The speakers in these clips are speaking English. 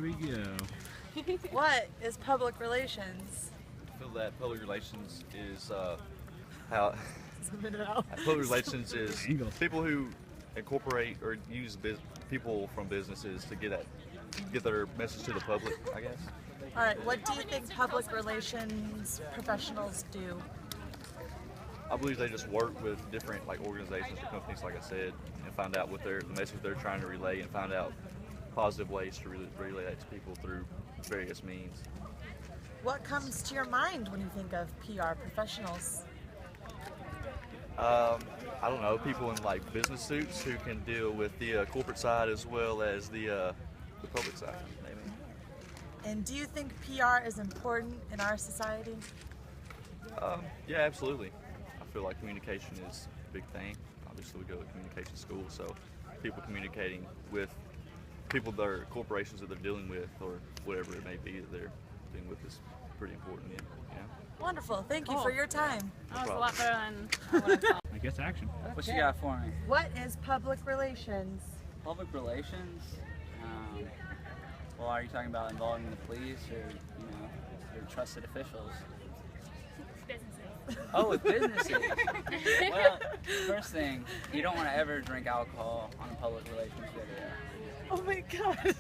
we go. What is public relations? I feel that public relations is how public relations is people who incorporate or use people from businesses to get their message to the public, I guess. All right, what do you think public relations professionals do? I believe they just work with different organizations or companies, like I said, and find out what the message they're trying to relay, and find out positive ways to relay that to people through various means. What comes to your mind when you think of PR professionals? I don't know, people in business suits who can deal with the corporate side as well as the public side, maybe. And do you think PR is important in our society? Yeah, absolutely. I feel like communication is a big thing. Obviously, we go to communication school, so people communicating with people that are corporations that they're dealing with, or whatever it may be that they're dealing with, is pretty important. Yeah. Wonderful. Thank you for your time. That was a lot better than I would have thought. I guess action. What you got for me? What is public relations? Public relations? Well, are you talking about involving the police or your trusted officials? Businesses. Oh, with businesses. Well, first thing, you don't want to ever drink alcohol on a public relations video. Oh my God.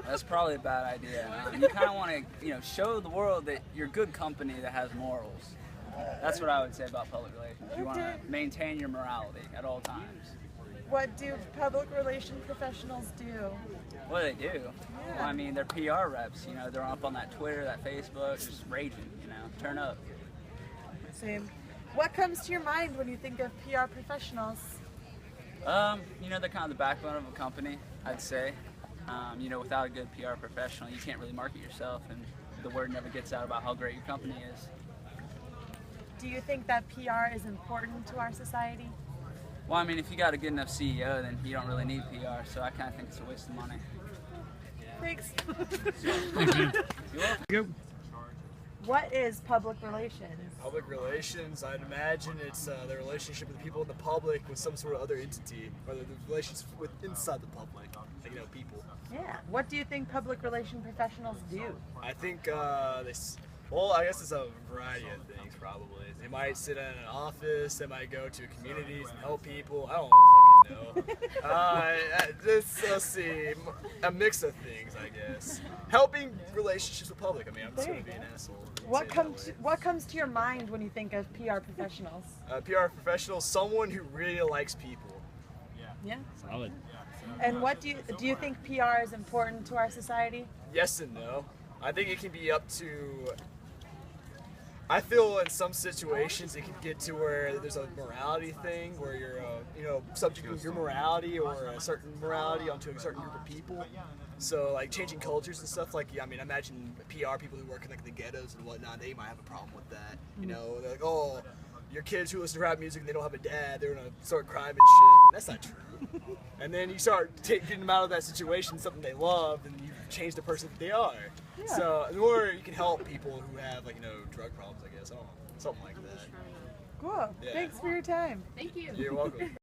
That's probably a bad idea. You kind of want to, show the world that you're good company that has morals. That's what I would say about public relations. You want to maintain your morality at all times. What do public relation professionals do? What do they do? Yeah. Well, I mean, they're PR reps. They're up on that Twitter, that Facebook, just raging. Turn up. Same. What comes to your mind when you think of PR professionals? They're kind of the backbone of a company, I'd say. Without a good PR professional, you can't really market yourself, and the word never gets out about how great your company is. Do you think that PR is important to our society? Well, I mean, if you got a good enough CEO, then you don't really need PR, so I kind of think it's a waste of money. Thanks. Thanks, man. Go. What is public relations? Public relations, I'd imagine it's the relationship with people in the public with some sort of other entity, or the relations with inside the public, people. Yeah. What do you think public relation professionals do? I think I guess it's a variety of things, probably. They might sit in an office, they might go to communities and help people. I don't fucking know. Let's see, a mix of things, I guess. Helping relationships with public. I mean, I'm just going to be an asshole. What comes to your mind when you think of PR professionals? PR professional, someone who really likes people. Yeah. Solid. And what do you think PR is important to our society? Yes and no. I think it can be up to. I feel in some situations it can get to where there's a morality thing where you're, subjecting your morality or a certain morality onto a certain group of people. So changing cultures and stuff. Imagine PR people who work in the ghettos and whatnot. They might have a problem with that. They're like, oh, your kids who listen to rap music and they don't have a dad, they're gonna start crying and shit. That's not true. And then you start getting them out of that situation, something they love, and you change the person that they are. Yeah. So the more you can help people who have drug problems, I guess, something like that. Cool. Yeah. Thanks for your time. Thank you. You're welcome.